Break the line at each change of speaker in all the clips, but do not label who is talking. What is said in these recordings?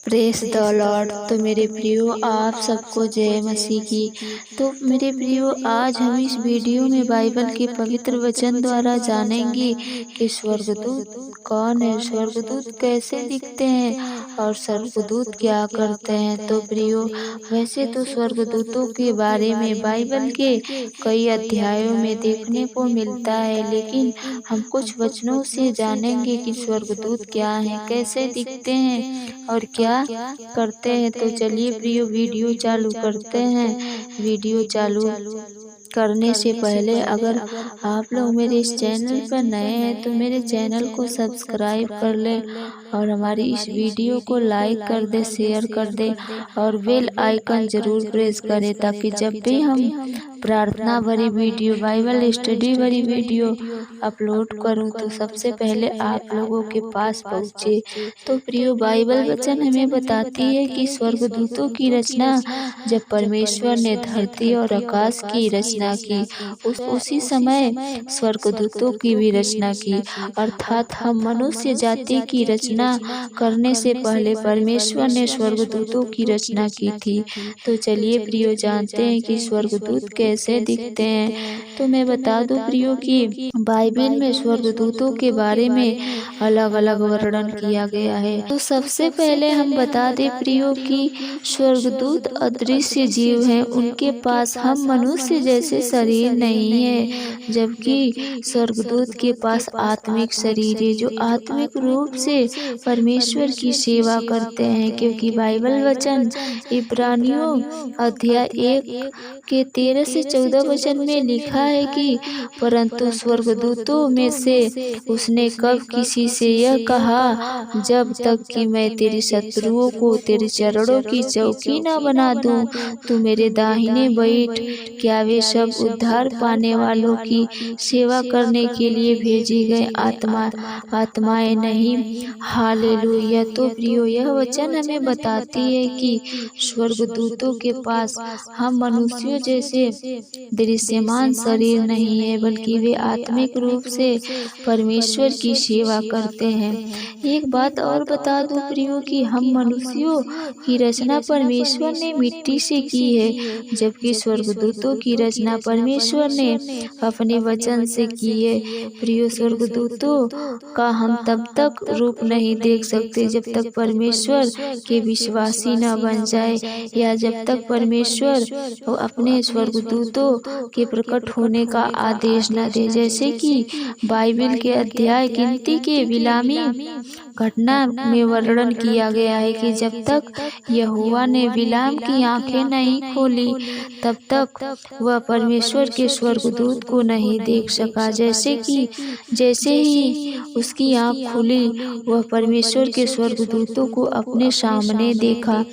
Press the Lord. तो मेरे प्रियो, आप सबको जय मसीह की। तो मेरे प्रियो, आज हम इस वीडियो में बाइबल के पवित्र वचन द्वारा जानेंगे कि स्वर्गदूत कौन है, स्वर्गदूत कैसे दिखते हैं और स्वर्गदूत क्या करते हैं। तो प्रियो, वैसे तो स्वर्गदूतों के बारे में बाइबल के कई अध्यायों में देखने को मिलता है, लेकिन हम कुछ वचनों से जानेंगे कि स्वर्गदूत क्या हैं, कैसे दिखते हैं और क्या करते हैं। तो चलिए प्रियो, वीडियो चालू करते हैं। वीडियो चालू करने से पहले अगर आप लोग मेरे इस चैनल पर नए हैं तो मेरे चैनल को सब्सक्राइब कर लें और हमारी इस वीडियो को लाइक कर दे, शेयर कर दे और बेल आइकन जरूर प्रेस करें, ताकि जब भी हम प्रार्थना भरी वीडियो, बाइबल स्टडी भरी वीडियो अपलोड करूं तो सबसे पहले आप लोगों के पास पहुंचे। तो प्रियो, बाइबल वचन हमें बताती है कि स्वर्गदूतों की रचना जब परमेश्वर ने धरती और आकाश की रचना की, उसी समय स्वर्गदूतों की भी रचना की। अर्थात हम मनुष्य जाति की रचना करने से पहले परमेश्वर ने स्वर्गदूतों की रचना की थी। तो चलिए प्रियो, जानते हैं कि स्वर्गदूत कैसे दिखते हैं। तो मैं बता दूं प्रियो कि बाइबल में स्वर्गदूतों के बारे में अलग अलग वर्णन किया गया है। तो सबसे पहले हम बता दें प्रियो कि स्वर्गदूत अदृश्य जीव हैं। उनके पास हम मनुष्य जैसे शरीर नहीं है, जबकि स्वर्गदूत के पास आत्मिक शरीर है, जो आत्मिक रूप से परमेश्वर की सेवा करते हैं। क्योंकि बाइबल वचन इब्रानियों अध्याय 1 के 13 से 14 वचन में लिखा है कि परंतु स्वर्गदूतों में से उसने कब किसी से यह कहा, जब तक कि मैं तेरे शत्रुओं को तेरे चरणों की चौकी न बना दूं, तू मेरे दाहिने बैठ। क्या वे सब उद्धार पाने वालों की सेवा करने के लिए भेजी गए आत्माएं नहीं? हालेलुया। तो प्रियो, यह वचन हमें बताती है कि स्वर्गदूतों के पास हम मनुष्यों जैसे दृश्यमान शरीर नहीं है, बल्कि वे आत्मिक रूप से परमेश्वर की सेवा करते हैं। एक बात और बता दूं प्रियो कि हम मनुष्यों की रचना परमेश्वर ने मिट्टी से की है, जबकि स्वर्गदूतों की रचना परमेश्वर ने अपने वचन से की है। प्रियो, स्वर्गदूतों का हम तब तक रूप नहीं देख सकते जब तक परमेश्वर के विश्वासी न बन जाए, या जब तक परमेश्वर अपने स्वर्गदूतों के प्रकट होने का आदेश न दे। जैसे कि बाइबल के अध्याय गिनती के बिलामी घटना में वर्णन किया गया है कि जब तक यहोवा ने बिलाम की आंखें नहीं खोली, तब तक वह परमेश्वर के स्वर्गदूत को नहीं देख सका। जैसे ही उसकी आंख खुली, वह परमेश्वर के स्वर्गदूतों को अपने सामने देखा।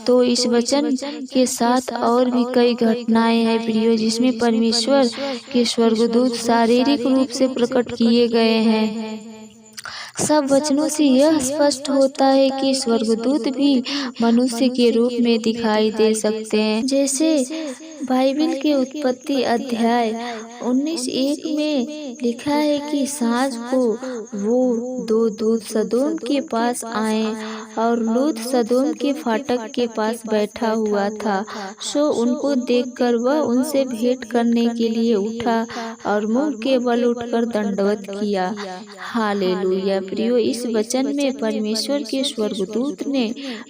तो इस वचन के साथ और भी कई घटनाएं हैं प्रियो, जिसमें परमेश्वर के स्वर्गदूत शारीरिक रूप से प्रकट किए गए हैं। सब वचनों से यह स्पष्ट होता है कि स्वर्गदूत भी मनुष्य के रूप में दिखाई दे सकते हैं। जैसे बाइबल के उत्पत्ति अध्याय 19:1 में लिखा है कि सांझ को वो दो दूत सदोम के पास आए और लूत सदोम के फाटक के पास बैठा हुआ था। सो उनको देखकर वह उनसे भेंट करने के लिए उठा और मुंह के बल उठकर दंडवत किया। हालेलुया। प्रियो, इस वचन में परमेश्वर के स्वर्गदूत ने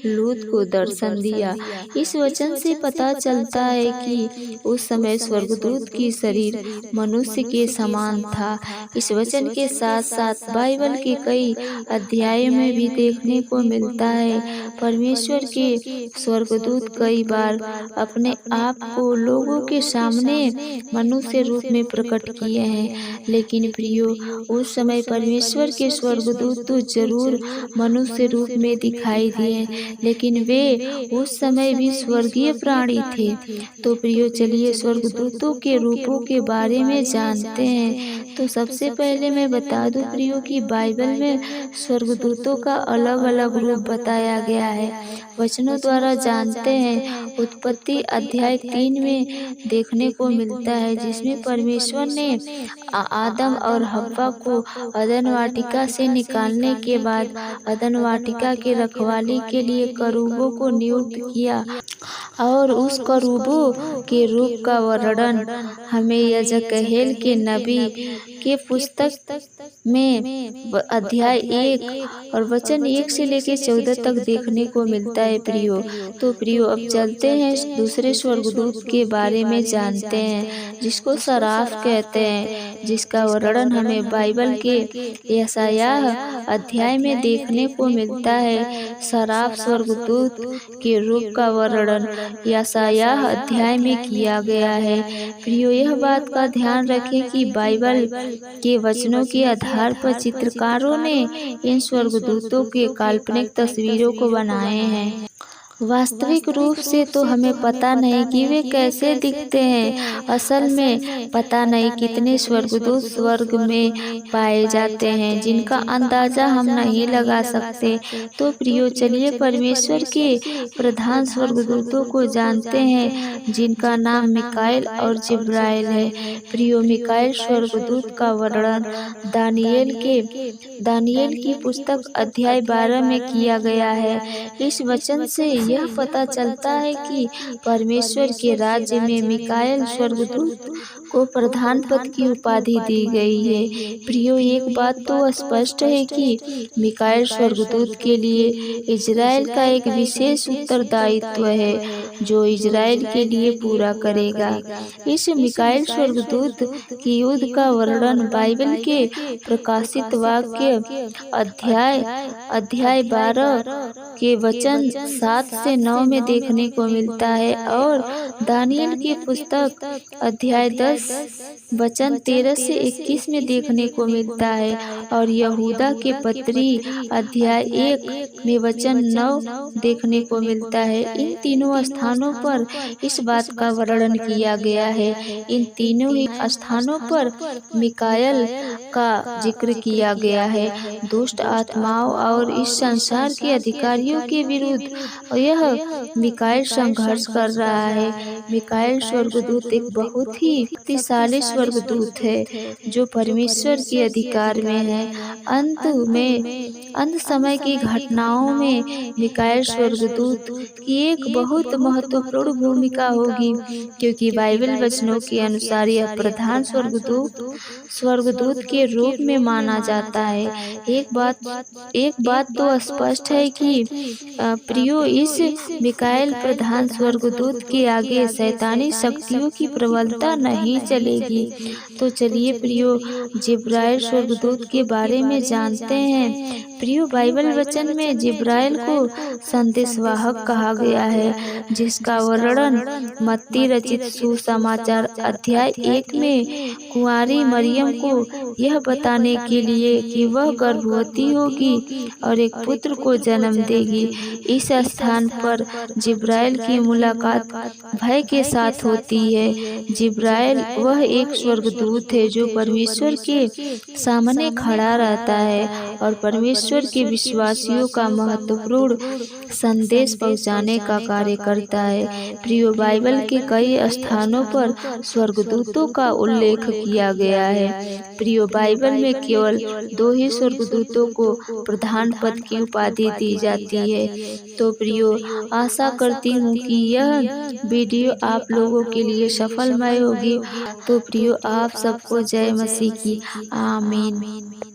लूत को दर्शन दिया। इस वचन से पता चलता है कि उस समय स्वर्गदूत की शरीर मनुष्य के समान था। इस वचन के साथ साथ बाइबल के कई अध्यायों में भी देखने को मिलता है परमेश्वर के स्वर्गदूत कई बार अपने आप को लोगों के सामने मनुष्य रूप में प्रकट किए हैं। लेकिन प्रियो, उस समय परमेश्वर के स्वर्गदूत तो जरूर मनुष्य रूप में दिखाई दिए, लेकिन वे उस समय भी स्वर्गीय प्राणी थे। तो प्रियो, चलिए स्वर्गदूतों के रूपों के बारे में जानते हैं। तो सबसे पहले मैं बता दूं प्रियो कि बाइबल में स्वर्गदूतों का अलग अलग रूप बताया गया है। वचनों द्वारा जानते हैं, उत्पत्ति अध्याय 3 में देखने को मिलता है, जिसमें परमेश्वर ने आदम और हव्वा को अदन वाटिका से निकालने के बाद अदन वाटिका के रखवाली के लिए करूबों को नियुक्त किया, और उस करूबों के रूप का वर्णन हमें यजकहेल के नबी के पुस्तक में अध्याय 1 और वचन 1 से लेकर 14 तक देखने को मिलता है प्रियो। तो प्रियो, अब चलते हैं दूसरे स्वर्गदूत के बारे में जानते हैं, जिसको सराफ कहते हैं, जिसका वर्णन हमें बाइबल के यशायाह अध्याय में देखने को मिलता है। सराफ स्वर्गदूत के रूप का वर्णन यशायाह अध्याय में किया गया है। प्रियो, यह बात का ध्यान रखें कि बाइबल के वचनों के आधार पर चित्रकारों ने इन स्वर्गदूतों के काल्पनिक तस्वीरों को बनाए हैं। वास्तविक रूप से तो हमें पता नहीं कि वे कैसे दिखते हैं। असल में पता नहीं कितने स्वर्गदूत स्वर्ग में पाए जाते हैं, जिनका अंदाजा हम नहीं लगा सकते। तो प्रियो, चलिए परमेश्वर के प्रधान स्वर्गदूतों को जानते हैं, जिनका नाम मिकाएल और जिब्राइल है। प्रियो, मिकाएल स्वर्गदूत का वर्णन दानियेल की पुस्तक अध्याय 12 में किया गया है। इस वचन से यह पता चलता है कि परमेश्वर के राज्य में मिकाएल स्वर्गदूत को प्रधान पद की उपाधि दी गई है। प्रियो, एक बात तो स्पष्ट है कि मिकाएल स्वर्गदूत के लिए इजराइल का एक विशेष उत्तरदायित्व है, जो इजराइल के लिए पूरा करेगा। इस मिकाएल स्वर्गदूत की युद्ध का वर्णन बाइबल के प्रकाशित वाक्य अध्याय 12 के वचन 7 से 9 में देखने को मिलता है, और दानियेल की पुस्तक अध्याय 10 वचन 13 से 21 में देखने को मिलता है, और यहूदा के पत्री अध्याय 1 में वचन 9 देखने को मिलता है। इन तीनों स्थानों पर इस बात का वर्णन किया गया है। इन तीनों ही स्थानों पर मिकाएल का जिक्र किया गया है। दुष्ट आत्माओं और इस संसार के अधिकारियों के विरुद्ध यह मिकाएल संघर्ष कर रहा है। मिकाएल स्वर्गदूत एक बहुत ही शक्तिशाली स्वर्गदूत है, जो परमेश्वर के अधिकार में है। अंत समय की घटनाओं में मिकाएल स्वर्गदूत की एक बहुत महत्वपूर्ण भूमिका होगी, क्योंकि बाइबल वचनों के अनुसार यह प्रधान स्वर्गदूत के रूप में माना जाता है। एक बात तो स्पष्ट है कि प्रियो, इस मिकाएल प्रधान स्वर्गदूत के आगे शैतानी शक्तियों की प्रबलता नहीं चलेगी। तो चलिए प्रियो, जिब्राइल स्वर्गदूत के बारे में जानते हैं। प्रियो, बाइबल वचन में जिब्राइल को संदेशवाहक कहा गया है, जिसका वर्णन मत्ती रचित सुसमाचार अध्याय 1 में कुंवारी मरियम को यह बताने के लिए कि वह गर्भवती होगी और एक पुत्र को जन्म देगी। इस स्थान पर जिब्राइल की मुलाकात भय के साथ होती है। जिब्राइल वह एक स्वर्गदूत है जो परमेश्वर के सामने खड़ा रहता है और परमेश्वर के विश्वासियों का महत्वपूर्ण संदेश पहुंचाने का कार्य करता है। प्रियो, बाइबल के कई स्थानों पर स्वर्गदूतों का उल्लेख किया गया है। प्रियो, बाइबल में केवल 2 ही स्वर्गदूतों को प्रधान पद की उपाधि दी जाती है। तो प्रियो, आशा करती हूँ कि यह वीडियो आप लोगों के लिए सफलमय होगी। तो प्रियो, आप सबको जय मसीह की। आमीन।